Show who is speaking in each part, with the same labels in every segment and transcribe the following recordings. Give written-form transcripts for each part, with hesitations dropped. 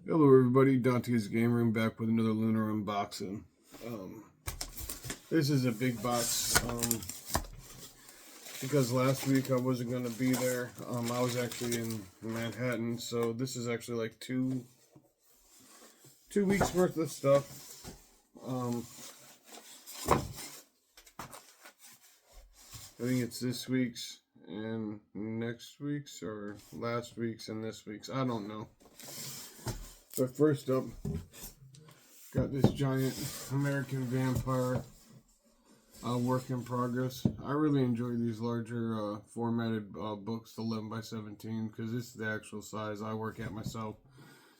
Speaker 1: Hello everybody, Dante's Game Room back with another Lunar unboxing. This is a big box, because last week I wasn't going to be there. I was actually in Manhattan, so this is actually like two weeks worth of stuff. I think it's this week's and next week's, or last week's and this week's, I don't know. But first up, got this giant American Vampire work in progress. I really enjoy these larger formatted books, 11 by 17, because this is the actual size I work at myself.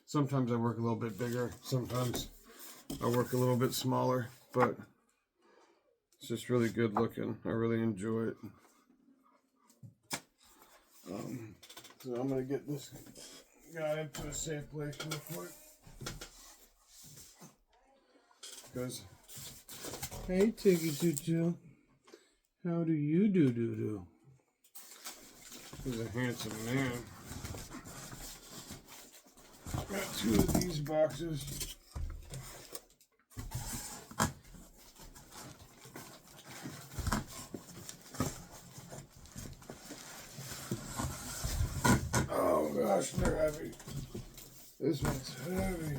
Speaker 1: Sometimes I work a little bit bigger, sometimes I work a little bit smaller, but it's just really good looking. I really enjoy it. So I'm going to get this guy into a safe place real quick. Because, hey Tiggy Choo, how do you do? He's a handsome man. Got two of these boxes. Oh gosh, they're heavy. This one's heavy.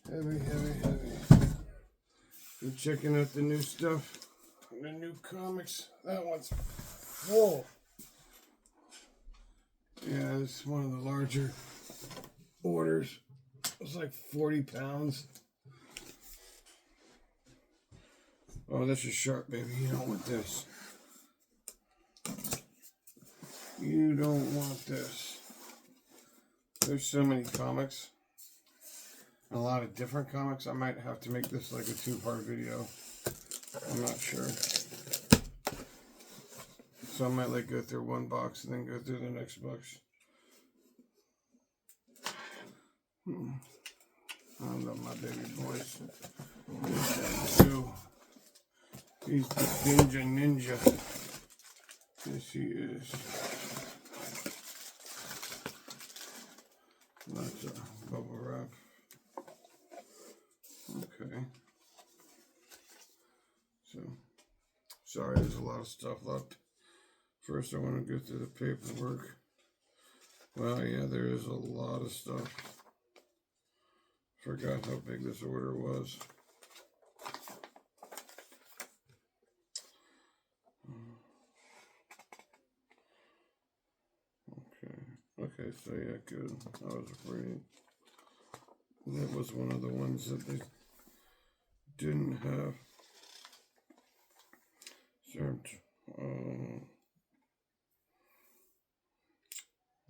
Speaker 1: Heavy. You're checking out the new stuff, the new comics. That one's full. Yeah, it's one of the larger orders. It's like 40 pounds. Oh, this is sharp, baby. You don't want this. You don't want this. There's so many comics. A lot of different comics. I might have to make this like a two-part video. I'm not sure. So I might like go through one box and then go through the next box. I love my baby boys. He's the ninja. Yes, he is. Lots of bubble wrap. Okay. So, sorry, there's a lot of stuff left. First, I want to go through the paperwork. Well, yeah, there is a lot of stuff. Forgot how big this order was. Okay, so yeah, good. I was afraid. That was one of the ones that they didn't have.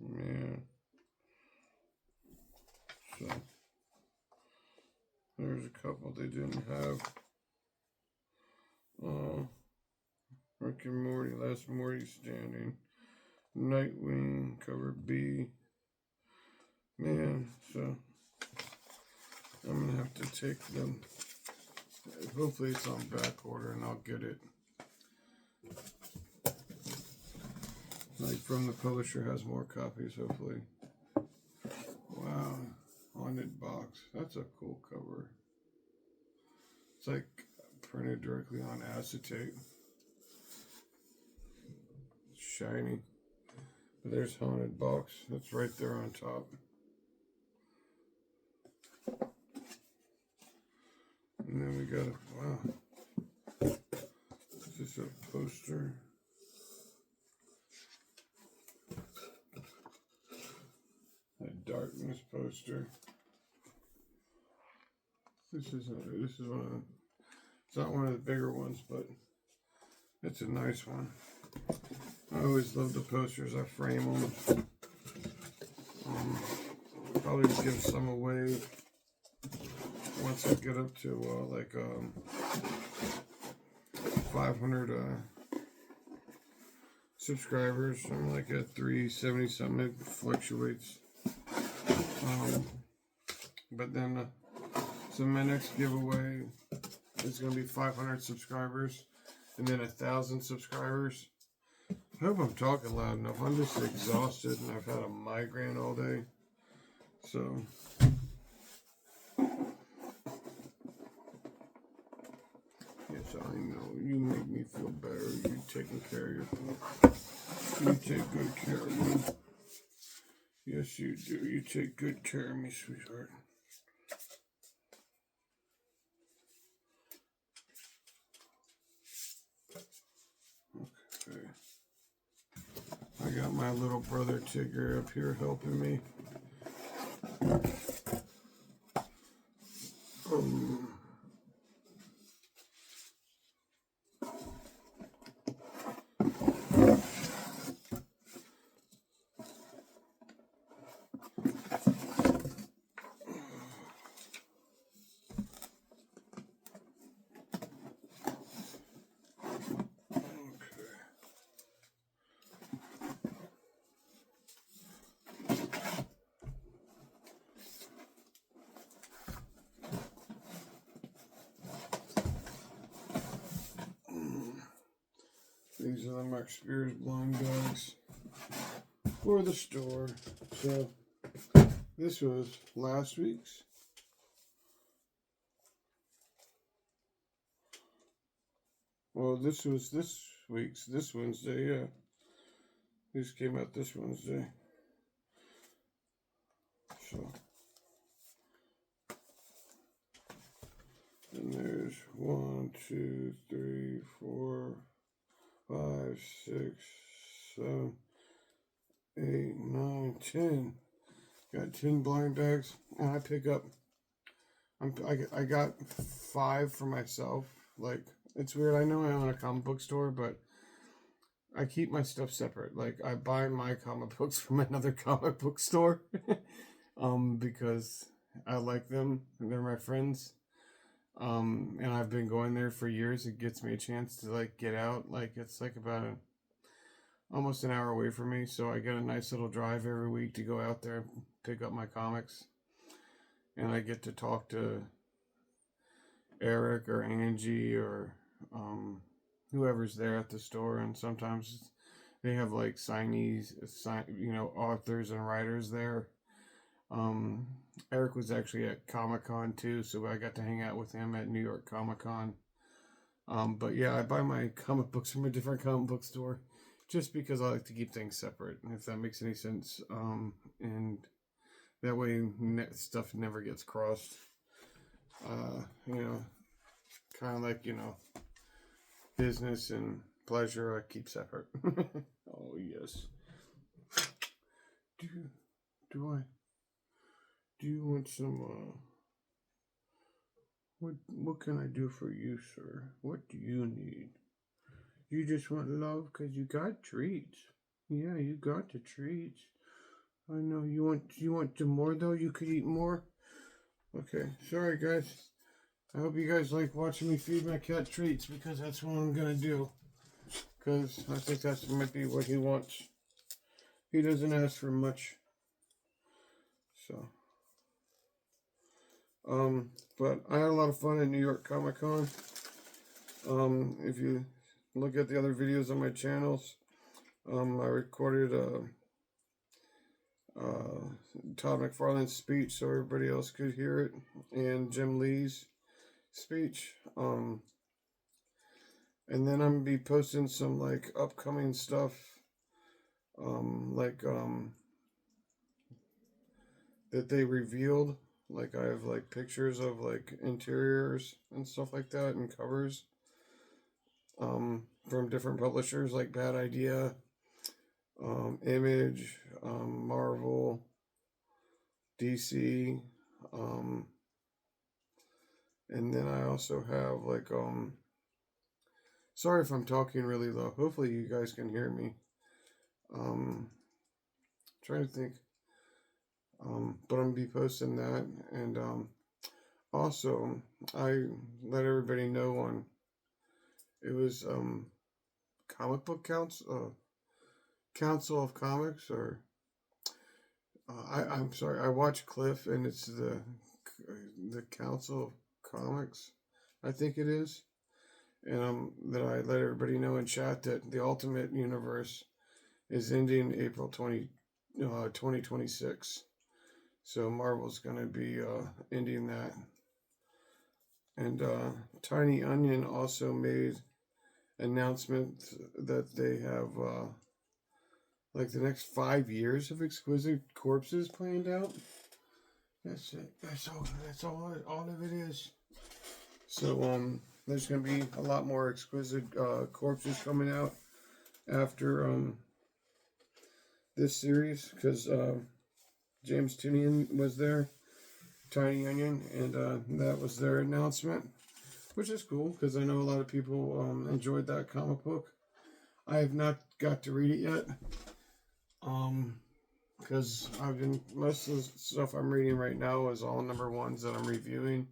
Speaker 1: Man. So, there's a couple they didn't have. Rick and Morty, Last Morty Standing. Nightwing, cover B. Man, so I'm going to have to take them. Hopefully it's on back order and I'll get it. Like from the publisher has more copies, hopefully. Wow, haunted box. That's a cool cover. It's like printed directly on acetate. It's shiny. But there's haunted box. That's right there on top. And then we got a, wow. This is a poster. A Darkness poster. This is one of the, it's not one of the bigger ones, but it's a nice one. I always love the posters. I frame them. Probably give some away once I get up to 500 subscribers. I'm like at 370 something. It fluctuates. But then so my next giveaway is going to be 500 subscribers and then 1,000 subscribers. I hope I'm talking loud enough. I'm just exhausted and I've had a migraine all day. So yes, I know. You make me feel better. You taking care of your You take good care of me. Yes, you do. You take good care of me, sweetheart. Okay. I got my little brother Tigger up here helping me. Um, These are the Max Spears blind bags for the store. So this was last week's. Well, this was this week's, this Wednesday, yeah. These came out this Wednesday. So, and there's 1, 2, 3, 4, 5, 6, 7, 8, 9, 10. Got 10 blind bags, and I pick up. I got 5 for myself. Like, it's weird. I know I own a comic book store, but I keep my stuff separate. Like, I buy my comic books from another comic book store, because I like them. They're my friends. And I've been going there for years. It gets me a chance to like get out. Like, it's like about almost an hour away from me, so I get a nice little drive every week to go out there and pick up my comics. And I get to talk to Eric or Angie or whoever's there at the store, and sometimes they have like signees, authors and writers there. Eric was actually at Comic-Con too, so I got to hang out with him at New York Comic-Con. But yeah, I buy my comic books from a different comic book store just because I like to keep things separate, if that makes any sense. And that way stuff never gets crossed. Kind of like, business and pleasure I keep separate. Oh, yes. Do you want some, what can I do for you, sir? What do you need? You just want love because you got treats. Yeah, you got the treats. I know, you want some more, though? You could eat more? Okay, sorry, guys. I hope you guys like watching me feed my cat treats, because that's what I'm gonna do. Because I think that might be what he wants. He doesn't ask for much. So, but I had a lot of fun at New York Comic Con. If you look at the other videos on my channels, I recorded Todd McFarlane's speech so everybody else could hear it, and Jim Lee's speech. And then I'm gonna be posting some like upcoming stuff, that they revealed. Like, I have like pictures of like interiors and stuff like that and covers, from different publishers like Bad Idea, Image, Marvel, DC, and then I also have like, sorry if I'm talking really low. Hopefully you guys can hear me. Trying to think. But I'm gonna be posting that, and also I let everybody know on it was comic book council of comics, or I'm sorry, I watch Cliff, and it's the Council of Comics, I think it is. And that I let everybody know in chat that the Ultimate Universe is ending April 2026. So Marvel's going to be ending that. And Tiny Onion also made announcement that they have like the next 5 years of Exquisite Corpses planned out. That's it. That's all of it is. So there's gonna be a lot more Exquisite Corpses coming out after this series, because James Tynion was there, Tiny Onion, and that was their announcement, which is cool because I know a lot of people enjoyed that comic book. I have not got to read it yet, because most of the stuff I'm reading right now is all number ones that I'm reviewing,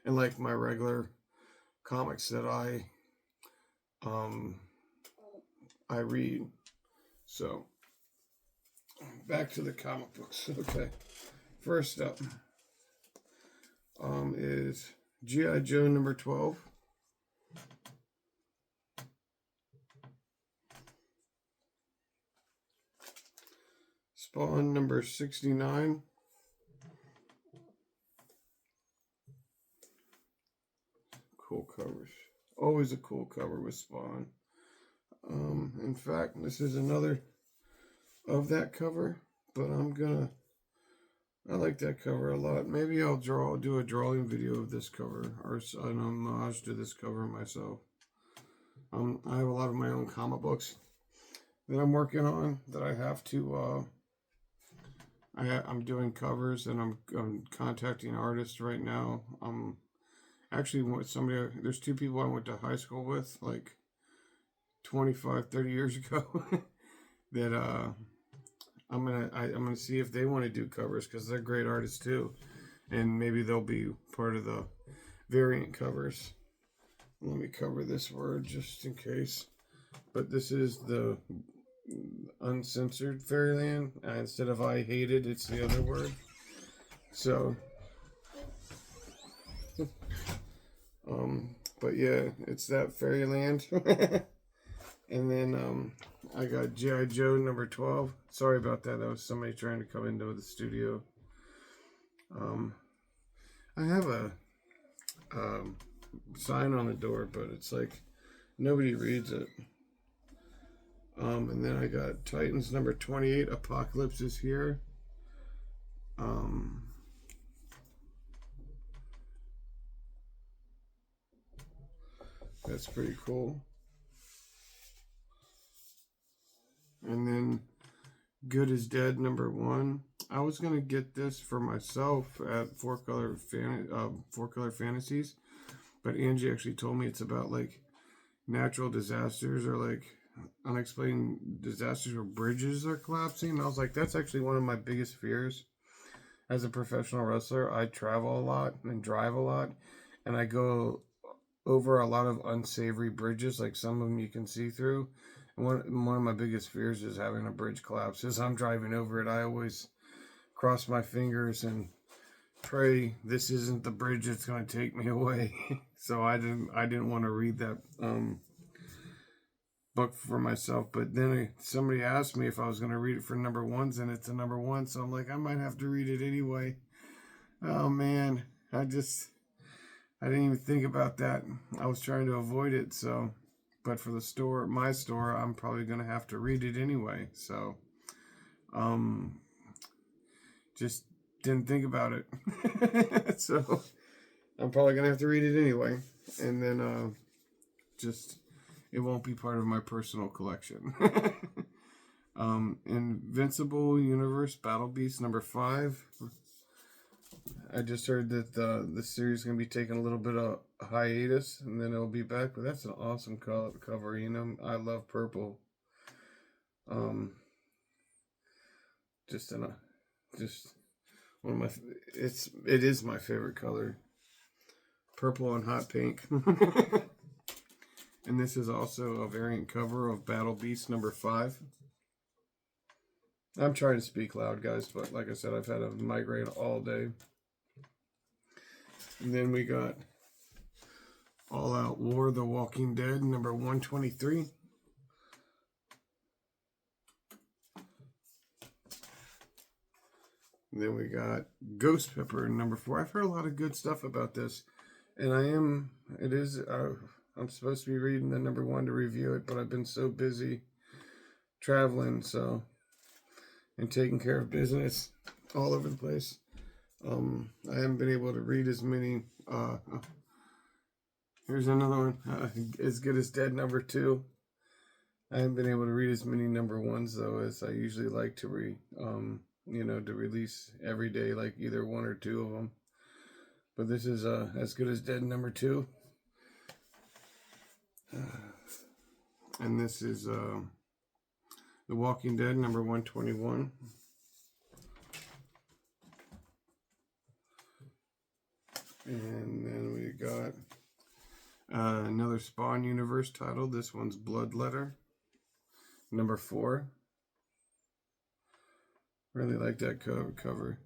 Speaker 1: and like my regular comics that I read. So back to the comic books. Okay, first up is G.I. Joe number 12. Spawn number 69. Cool covers. Always a cool cover with Spawn. In fact, this is another of that cover, but I like that cover a lot. Maybe I'll do a drawing video of this cover, or an homage to this cover myself. I have a lot of my own comic books that I'm working on that I have to, I'm doing covers, and I'm contacting artists right now. Actually with there's two people I went to high school with, like 25, 30 years ago, that I'm gonna see if they want to do covers, because they're great artists too, and maybe they'll be part of the variant covers. Let me cover this word just in case. But this is the uncensored Fairyland. Instead of I hated, it's the other word. So but yeah, it's that Fairyland. And then I got G.I. Joe number 12. Sorry about that. That was somebody trying to come into the studio. I have a sign on the door, but it's like nobody reads it. And then I got Titans number 28. Apocalypse is here. That's pretty cool. And then Good is Dead number 1. I was gonna get this for myself at Four Color Fantasies, but Angie actually told me it's about like natural disasters, or like unexplained disasters where bridges are collapsing. And I was like, that's actually one of my biggest fears. As a professional wrestler, I travel a lot and drive a lot, and I go over a lot of unsavory bridges, like some of them you can see through. And one of my biggest fears is having a bridge collapse. As I'm driving over it, I always cross my fingers and pray this isn't the bridge that's going to take me away. So I didn't want to read that book for myself. But then somebody asked me if I was going to read it for number ones, and it's a number 1, so I'm like, I might have to read it anyway. Oh man, I didn't even think about that. I was trying to avoid it. So, but for my store, I'm probably going to have to read it anyway. So, just didn't think about it. So I'm probably going to have to read it anyway. And then, it won't be part of my personal collection. Invincible Universe Battle Beast number 5. I just heard that the series is going to be taking a little bit of hiatus, and then it'll be back. But that's an awesome cover. You know, I love purple. Just one of my. It is my favorite color. Purple and hot pink. And this is also a variant cover of Battle Beast number 5. I'm trying to speak loud, guys, but like I said, I've had a migraine all day. And then we got All Out War, The Walking Dead, number 123. And then we got Ghost Pepper number 4. I've heard a lot of good stuff about this, and I'm supposed to be reading the number 1 to review it, but I've been so busy traveling, and taking care of business all over the place. I haven't been able to read as many. Here's another one. As Good as Dead number 2. I haven't been able to read as many number 1s though as I usually like to read. To release every day, like either 1 or 2 of them. But this is As Good as Dead number 2, and this is The Walking Dead number 121. And then we got another Spawn Universe title. This one's Bloodletter number 4. Really like that cover.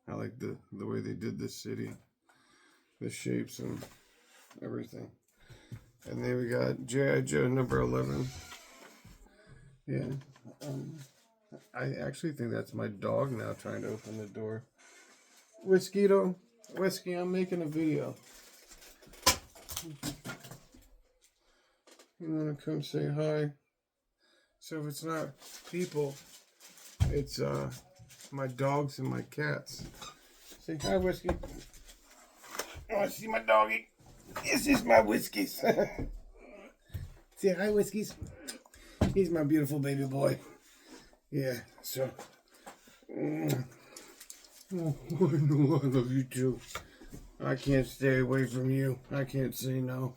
Speaker 1: I like the way they did this city, the shapes and everything. And then we got G.I. Joe number 11. Yeah, I actually think that's my dog now trying to open the door. Whiskey, I'm making a video. You want to come say hi? So if it's not people, it's my dogs and my cats. Say hi, Whiskey. You want to see my doggy? This is my Whiskies. Say hi, Whiskies. He's my beautiful baby boy. Yeah, so. Oh, I know I love you too. I can't stay away from you. I can't say no.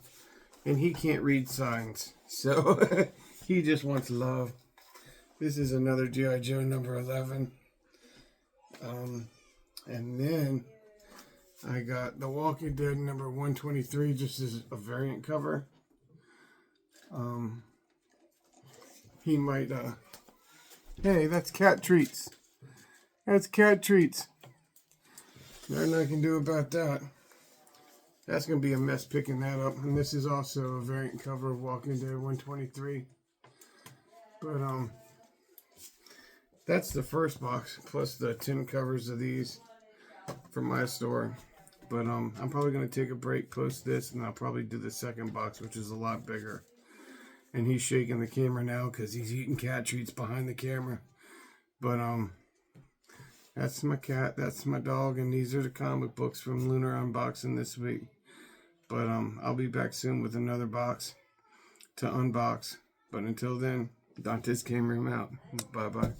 Speaker 1: And he can't read signs. So he just wants love. This is another G.I. Joe number 11. And then I got The Walking Dead number 123, just as a variant cover. He might, hey, that's cat treats. That's cat treats. Nothing I can do about that. That's going to be a mess picking that up. And this is also a variant cover of Walking Dead 123. But, that's the first box, plus the 10 covers of these from my store. But, I'm probably going to take a break, post this, and I'll probably do the second box, which is a lot bigger. And he's shaking the camera now because he's eating cat treats behind the camera. But, that's my cat, that's my dog, and these are the comic books from Lunar Unboxing this week. But I'll be back soon with another box to unbox. But until then, Dante's Game Room out. Bye-bye.